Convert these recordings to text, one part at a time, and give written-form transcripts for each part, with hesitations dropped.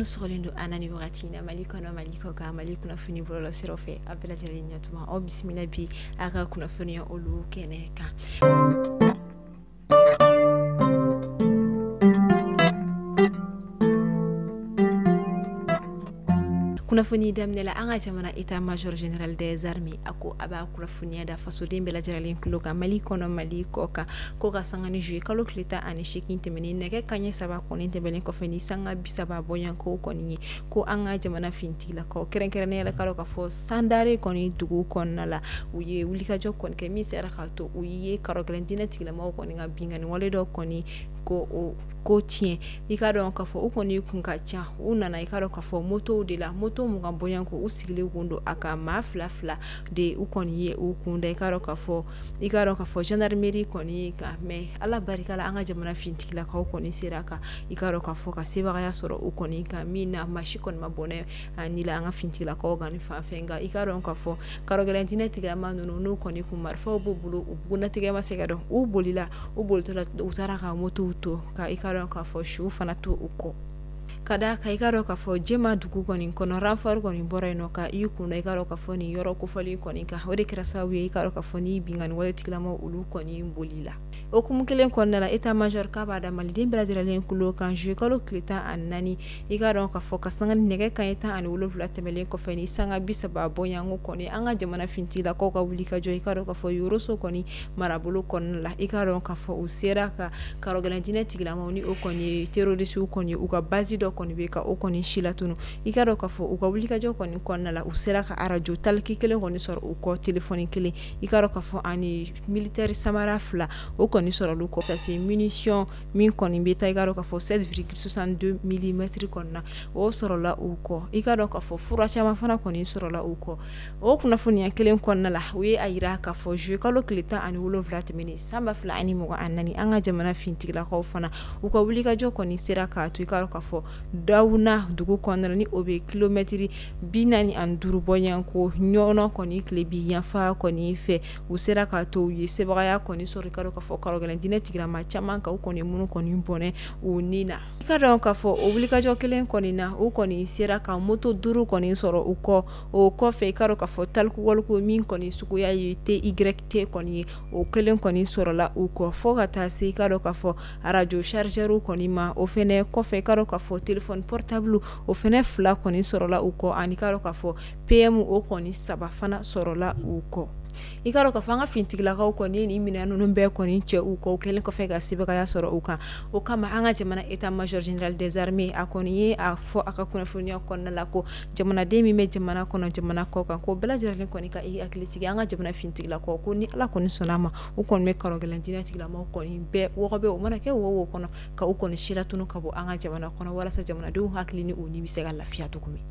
minnu sɔgɔlen don an na ni wagati in na Mali kɔnɔ Mali kɔ kan Mali kunnafoni bɔlɔlɔ siraw fɛ a bɛɛ lajɛlen ɲɛtuma aw bisimila bi a ka kunnafoniya olu kɛnɛ kan. Kunnafoni daminɛ la an ka jamana état major général des armées a ko a b'a kunnafoniya da fasoden bɛɛ lajɛlen tulo kan Mali kɔnɔ Mali kɔ kan ko ka sanga ni juillet kalo tile 18 tɛmɛnen nɛgɛ kanɲɛ 3 kɔni tɛmɛnen kɔfɛ ni sanga 30 bɔɲanko kɔni ye ko an ka jamana fintigilakaw kɛrɛnkɛrɛnnenya la k'a ka fɔ sandare kɔni dugu kɔnɔna la u ye wulikajɔ kɔni kɛ min sera k'a to u ye karɔgɛlɛn diinɛ tigilamɔgɔw kɔni ka bingani wale dɔ kɔni ko tiɲɛ i ka dɔn k'a fɔ u kɔni kun ka ca u nana i ka dɔn k'a fɔ motow de la moto mun ka bɔɲanko u sigilen kun don a ka maa 2 de u kɔni ye u kunda i ka dɔn k'a fɔ gendarmerie kɔni ka mɛ ala barika la an ka jamana fintigilakaw kɔni sera ka i ka dɔn k'a fɔ ka sebagaya sɔrɔ u kɔni kan min na masi kɔni ma bɔnɛ ani la an ka fintigilakaw kan ni fanfɛ nka i ka dɔn k'a fɔ karɔgɛlɛn diinɛ tigilama ninnu n'u kɔni kun marifaw b'u bolo u bunatigɛ ma se ka dɔn u bolila u bolitɔla u taara ka motow to ka i ka dɔn k'a fɔ su fana to u kɔ ka da ka i ka dɔn k'a fɔ jɛma dugu kɔni kɔnɔ ranfari kɔni bɔra yen nɔ ka i kunda i ka dɔn k'a fɔ nin yɔrɔ kofɔli kɔni kan o de kɛra sababu ye i ka dɔn k'a fɔ ni bingani wale tigilama olu kɔni boli la okumu kelen kɔnɔna la état major k'a b'a da maliden bɛɛ lajɛlen kulo kan juillet kalo tile 14 i ka dɔn k'a fɔ ka sanga ni nɛgɛ kanɲɛ 17 tɛmɛlen kɔfɛ ni sanga 30 bɔɲanko kɔni an ka jamana fintigilakaw ka wulikajɔ i ka dɔn k'a fɔ yoroso kɔni marabolo kɔnɔna la i ka dɔn k'a fɔ u sera ka karɔgɛlɛn diinɛ tigilamaw ni o kɔni ye terroriste kɔni u ka base dɔ kɔni bɛ ka o kɔni si latunu i ka dɔn k'a fɔ u ka wulikajɔ kɔni kɔnɔna la u sera ka arajo taliki kelen kɔni sɔrɔ u kɔ telefɔni kelen i ka dɔn k'a fɔ ani militaire samara 2 o kɔni sɔrɔlu kɔ ka se munition min kɔni bɛ taa i ka dɔn k'a fɔ 7,62 mm kɔnɔna o sɔrɔla u kɔ i ka dɔn k'a fɔ fura caman fana kɔni sɔrɔla u kɔ o kunnafoniya kelen kɔnɔna la u ye a yira k'a fɔ juillet kalo tile 17 tɛmɛnen san 2024 an ka jamana fintigilakaw fana u ka wulikajɔ kɔni sera k'a to i ka dɔn k'a fɔ dawuna dugu kɔnɔna la ni o bɛ kilomɛtiri 45 bɔɲanko ɲɔgɔn kɔni tile bi yanfa kɔni fɛ u sera k'a to u ye sebagaya kɔni sɔrɔ i ka dɔn k'a fɔ karɔgɛlɛn diinɛ tigilama caman kan u kɔni minnu kɔni bɔnɛ u ni na i ka dɔn k'a fɔ o wulikajɔ kelen kɔni na u kɔni sera ka moto 5 kɔni sɔrɔ u kɔ o kɔfɛ i ka dɔn k'a fɔ taliku waliko min kɔni suguya ye TYT kɔni ye o kelen kɔni sɔrɔla u kɔ fo ka taa se i ka dɔn k'a fɔ arajo chargeur kɔni ma o fɛnɛ kɔfɛ i ka dɔn k'a fɔ téléphone portable o fɛnɛ 2 kɔni sɔrɔla u kɔ ani ka dɔn k'a fɔ PM o kɔni 3 fana sɔrɔla u kɔ i ka dɔn k'a fɔ an ka fintigilakaw kɔni ni minɛn ninnu bɛɛ kɔni cɛ u kɔ kelen kɔfɛ ka sebagaya sɔrɔ u kan o kama an ka jamana état major général des armées a kɔni ye a fɔ a ka kunnafoniya kɔnɔna la ko jamanaden min bɛ jamana kɔnɔ jamana kɔ kan ko bɛɛ lajɛlen kɔni ka i hakili sigi an ka jamana fintigilakaw ko ni ala kɔni sɔnna a ma u kɔni bɛ karɔgɛlɛn diinɛ tigilamaw kɔni bɛɛ wɔgɔ bɛ o mana kɛ wo kɔnɔ ka u kɔni si latunu ka bɔ an ka jamana kɔnɔ walasa jamanadenw hakili ni u ni bɛ se ka lafiya cogo min.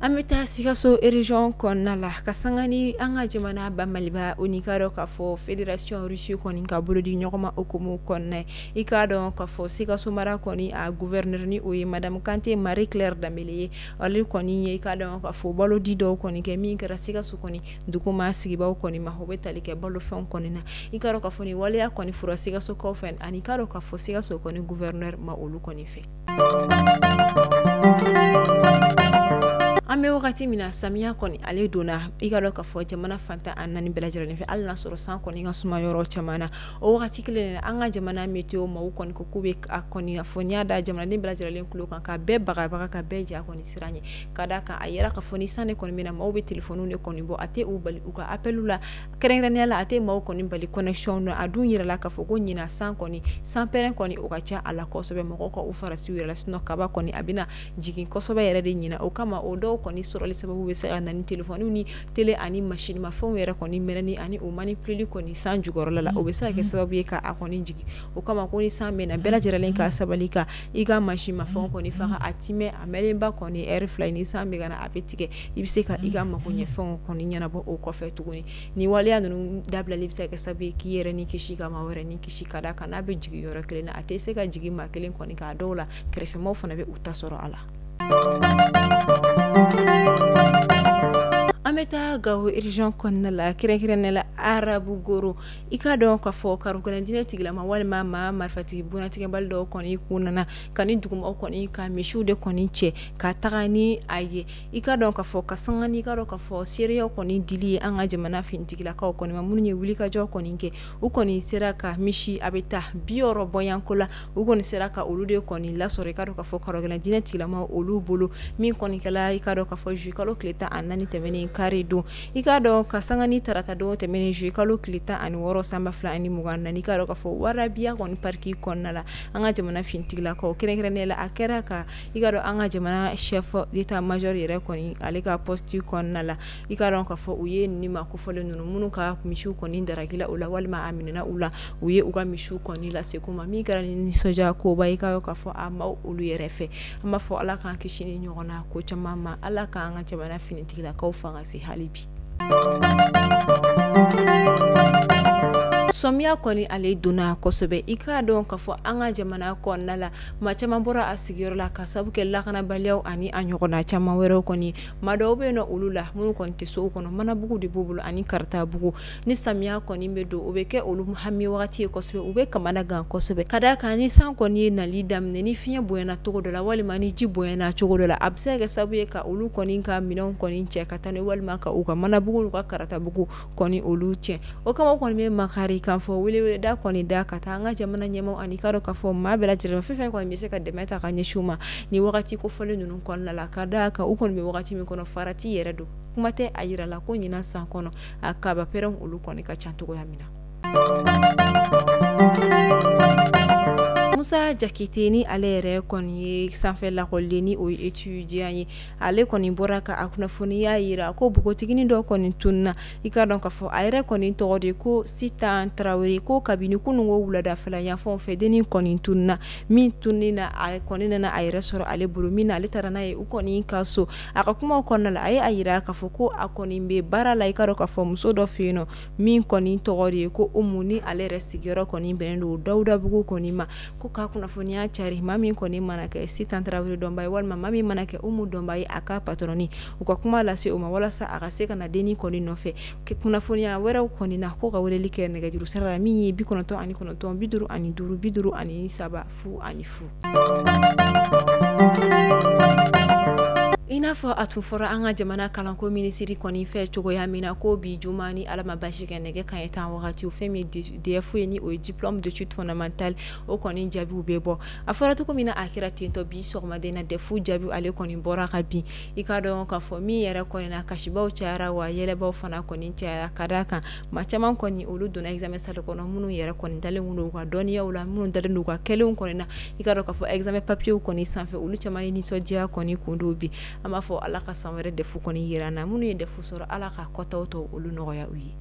An bɛ taa Sikaso région kɔnɔna la ka sanga ni an ka jamana ba Maliba o ni ka dɔn k'a fɔ fédération russe kɔni ka bolo di ɲɔgɔn ma okumu kɔnɔna i ka dɔn k'a fɔ Sikaso mara kɔni a gouverneur ni o ye madame Kante Marie Claire Dambele ye ale kɔni ye i ka dɔn k'a fɔ balo di dɔw kɔni kɛ min kɛra Sikaso kɔni duguma sigibaw kɔni ma o bɛ tali kɛ balofɛnw kɔni na i ka dɔn k'a fɔ ni waleya kɔni fura Sikaso kaw fɛ ani ka dɔn k'a fɔ Sikaso kɔni gouverneur ma olu kɔni fɛ. An bɛ wagati min na samiya kɔni ale donna i ka dɔn k'a fɔ jamana fantan a 4 bɛɛ lajɛlen fɛ hali n'a sɔrɔ san kɔni ka suma yɔrɔ caman na o wagati kelen an ka jamana météo ma u kɔni ko k'u bɛ a kɔni a fɔ n'i y'a da jamanaden bɛɛ lajɛlen kulo kan ka bɛɛ bagabaga ka bɛɛ ja kɔni siran ɲɛ ka d'a kan a yɛrɛ k'a fɔ ni san de kɔni bɛ na maaw bɛ téléphone de kɔni bɔ a tɛ u bali u ka appel la kɛrɛnkɛrɛnnenya la a tɛ maaw kɔni bali connexion na a dun yɛrɛ la k'a fɔ ko ɲina san kɔni san pɛrɛn kɔni o ka ca a la kosɛbɛ mɔgɔw ka u farasi u yɛrɛ la sinon kaba kɔni a bɛna jigin kosɛbɛ yɛrɛ de ɲina o kama o dɔw kɔni sɔrɔli sababu bɛ se ka na ni téléphone ni télé ani machine ma fɛnw yɛrɛ kɔni mɛnɛni ani o manipuleli kɔni san jukɔrɔla la o bɛ se ka kɛ sababu ye ka a kɔni jigin o kama ko ni san bɛna bɛɛ lajɛlen ka sabali ka i ka machine ma fɛnw kɔni faga a timɛ a mɛlenba kɔni heure 2 ni san bɛ ka na a bɛ tigɛ i bɛ se ka i ka mako ɲɛfɛnw kɔni ɲɛnabɔ o kɔfɛ tuguni ni waleya ninnu dabilali bɛ se ka kɛ sababu ye k'i yɛrɛ ni kisi ka maa wɛrɛ ni kisi ka d'a kan n'a bɛ jigin yɔrɔ kelen na a tɛ se ka jigin maa kelen kɔni k'a dɔw la kɛrɛfɛmaaw fana bɛ u ta sɔrɔ a la. An ameta gawo urgent konna la kire la arabu goro ika don ka fo karu kana dina tigla ma wal ma marfati buna tiga baldo koni kunana kani dugum o koni ka mishude koni che ka tagani aye ika don ka fo ka sangani ka do ka fo seriyo koni dili anga jamana fin tigla ka koni ma munye wuli ka jo koni ke u koni seraka mishi abeta bioro boyankola u koni seraka ulude koni la sore ka do ka fo karu kana dina tigla ma olu bolo min koni kala ika do ka fo ju kalo kleta anani temeni kare do ika do ka sangani tarata do temeni ju kalo kleta ani woro samba fla ani muganda ni ka do ka fo warabia koni parki konnala anga jamana fin tigla ko kire la akera ka ika do anga jamana chef d'état major yere koni alika posti konnala ika do ka fo uye ni ma ko fole nunu munu ka mishu koni daragila ula walma aminana ula uye uga mishu koni la sekuma mi gara ni soja ko ba ika do ka fo ama ulu yere fe ama fo ala kan kishini nyona ko chamama ala ka anga jamana fin tigla ko fanga si halibi somya koni ale duna kosobe ika don ka fo anga jamana konna la ma chama bora asigiro la kasabu ke la kana baliaw ani anyogona chama wero koni mado be no ulula mun kon te so kono mana bugu di bubulu ani karta bugu ni samya koni medo obeke ulu muhammi wakati kosobe ube kamana gan kosobe kada kani san koni na lidam ne ni finya boyana togo do la wali mani ji boyana togo do la absege sabu ka ulu koni ka minon koni che katane wal maka uka mana bugu ka karta bugu koni ulu che o kama koni me makari kan fo wili da koni da katanga jamana nyemo anikaro ka fo mabela jira fefe ko mi se ka demeta ka nyeshuma ni wakati ko fole nunun kon la kada ka ukon be wakati mi kono farati yeredo kumate ayira la ko nyina san kono akaba peron ulu koni ka chanto go yamina Musa Jakiteni ale koni sanfɛ lakɔlideni o étudiant ye ale kɔni bɔra ka a kunnafoniya yira ko bogotigini dɔ kɔni tunna i ka dɔn ka fɔ a yɛrɛ kɔni tɔgɔ de ko Sitan Traoré ko kabini kunungo wuladafɛla yanfanw fɛ deni kɔni tunna min tunni na a kɔni nana a yɛrɛ sɔrɔ ale bolo min na ale taara n'a ye u kɔni ka so a ka kumaw kɔnɔna la a ye a yira ka fɔ ko a kɔni bɛ baara la i ka dɔn ka fɔ muso dɔ fɛ yen nɔ min kɔni tɔgɔ de ye ko Umu ni ale yɛrɛ sigiyɔrɔ kɔni bɛnnen don Dawudabugu kɔni ma ko ka kunnafoniya cari maa min kɔni mana kɛ Sitan Traoré dɔnba ye walima maa min mana kɛ Umu dɔnba ye a ka patroni u ka kuma lase o ma walasa a ka se ka na deni kɔni nɔfɛ kunnafoniya wɛrɛw kɔni na ko ka weleli kɛ nɛgɛjuru sira la min ye 99 55 53 ina fɔ a tun fɔra an ka jamana kalanko minisiri kɔni fɛ cogoya min na ko bi juma ni ala ma basi kɛ nɛgɛ kaɲɛ 10 wagati o fɛn min DF ye ni o ye diplôme d'études fondamentales o kɔni jaabiw bɛ bɔ a fɔra cogo min na a kɛra tentɔ bi sɔgɔmaden na DF jaabiw ale kɔni bɔra ka bin i ka dɔn k'a fɔ min yɛrɛ kɔni na kasibaw cayara wa yɛlɛbaw fana kɔni cayara ka d'a kan maa caman kɔni olu donna examen salle kɔnɔ minnu yɛrɛ kɔni dalen don u ka dɔnniyaw la minnu dalen don u ka kɛlenw kɔni na i ka dɔn k'a fɔ examen papiers kɔni sanfɛ olu caman ye nisɔndiya kɔni kun do bi an b'a fɔ ala ka san wɛrɛ DF kɔni yira na minnu ye DF sɔrɔ ala ka kɔtaw tɔ olu nɔgɔya u ye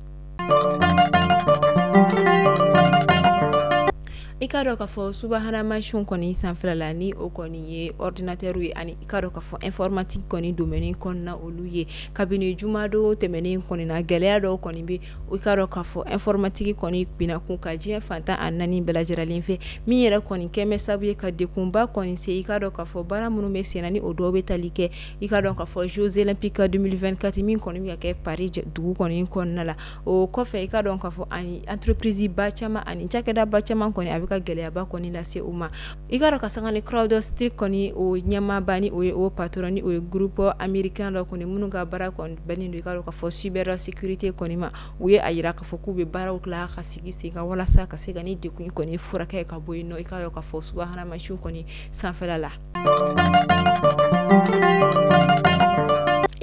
i ka dɔn k'a fɔ subahana mansiw kɔni sanfɛla la ni o kɔni ye ordinateur ye ani i ka dɔn k'a fɔ informatique kɔni domaine kɔnɔna olu ye kabini jumadon tɛmɛnen kɔni na gɛlɛya dɔw kɔni bɛ i ka dɔn k'a fɔ informatique kɔni binna kun ka diɲɛ fantan a naani bɛɛ lajɛlen fɛ min yɛrɛ kɔni kɛmɛ sabu ye ka dekunba kɔni se i ka dɔn k'a fɔ baara minnu bɛ sen na ni o dɔw bɛ tali kɛ i ka dɔn k'a fɔ Jeux olympiques 2024 min kɔni bɛ ka kɛ Paris dugu kɔni kɔnɔna la o kɔfɛ i ka dɔn k'a fɔ ani entreprise ba caman ani cakɛda ba caman kɔni a bɛ ka gɛlɛyaba kɔni lase u ma i ka dɔn ka sanga ni CrowdStrike kɔni o ɲɛmaaba ni o ye o patron ni o ye groupe américain dɔ kɔni minnu ka baara kɔni bɛnnen don i ka dɔn k'a fɔ cyber sécurité kɔni ma u ye a yira k'a fɔ k'u bɛ baaraw tila ka sigi sen kan walasa ka se ka ni dekun kɔni furakɛ ka bɔ yen nɔ i ka dɔn k'a fɔ subahana mansiw kɔni sanfɛla la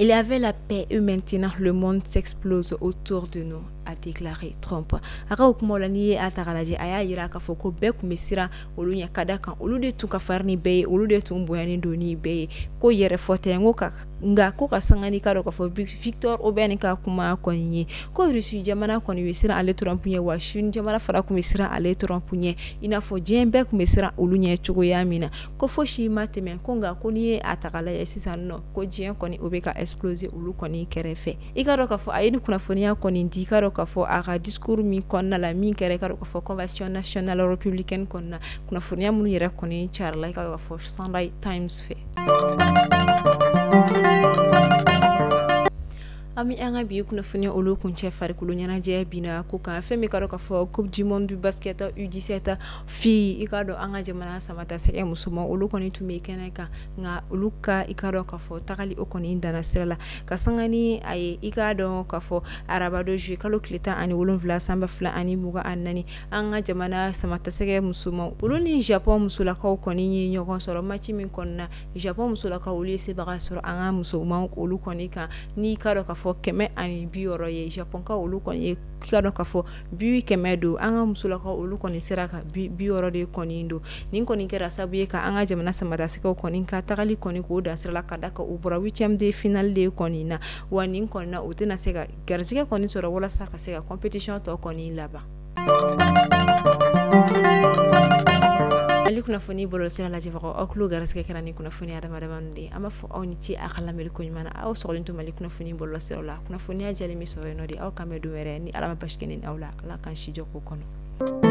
Il y avait la paix et maintenant le monde s'explose autour de nous, a déclaré Trump. Aka kuma la ni a ta galaje aya yira ka fɔ ko bɛɛ kun bɛ siran olu ɲɛ ka da kan olu de tun ka farin ni bɛɛ ye olu de tun bonyani don ni bɛɛ ye ko yɛrɛ fɔ tɛ ngo ka nga ko ka sangani ka dɔ ka fɔ Victor Oben ka kuma kɔni ye ko Russie jamana kɔni bɛ siran ale Trump ɲɛ wa Chine jamana fara kun bɛ siran ale Trump ɲɛ i n'a fɔ diɲɛ bɛɛ kun bɛ siran olu ɲɛ cogoya min na ko fo si ma tɛmɛ ko nka ko ni ye a ta galaje sisan nɔ ko diɲɛ kɔni o bɛ ka exploser olu kɔni kɛrɛfɛ i ka dɔn ka fɔ a ye ni kunnafoniya kɔni di ka dɔn ka fɔ a ka discours min kɔnɔna la min kɛra i ka dɔn ka fɔ convention nationale républicaine kɔnɔna kunnafoniya minnu yɛrɛ kɔni carila i ka dɔn ka fɔ Sunday Times fɛ ami anga bi kunnafoni olu kunche farikolo ɲɛnajɛ bina ko kan fɛn min ka dɔn ka fɔ coupe du monde du basket U17 fille i ka dɔn an ka jamana samata sɛgɛ musoman olu kɔni tun bɛ kɛnɛ kan nka olu ka i ka dɔn ka fɔ tagali o kɔni danna sira la ka sanga ni a ye i ka dɔn ka fɔ arabado juillet kalo tile 17 sanba 2024 an ka jamana samata sɛgɛ musoman olu ni Japon musolakaw kɔni ye ɲɔgɔn sɔrɔ match min kɔnɔna Japon musolakaw olu ye sebaga sɔrɔ an ka musoman olu kɔni kan ni ka dɔn ka fɔ 160 ye Japon ka olu kɔni ye ka dɔn ka fɔ 100 don an ka musolakaw olu kɔni sera ka 60 de kɔni don nin kɔni kɛra sabu ye ka an ka jamana samata sɛgɛw kɔni ka tagali kɔni k'o dan sira la ka da ka u bɔra 8e de finale de kɔni na wa nin kɔni na u tɛna se ka garisɛgɛ kɔni sɔrɔ walasa ka se ka competition tɔ kɔni laban Mali kunnafoni bɔlɔlɔ sira lajɛbagaw aw tulo garisɛgɛ kɛra ni kunnafoni adamadamanw de an b'a fɔ aw ni ce a ka lamɛnni ko ɲuman na aw sɔgɔlen to Mali kunnafoni bɔlɔlɔ siraw la kunnafoniya jɛlen min sɔrɔ yen nɔ de aw kan bɛ don wɛrɛ ni Ala ma basi kɛ ni aw la Ala k'an si jɔ ko kɔnɔ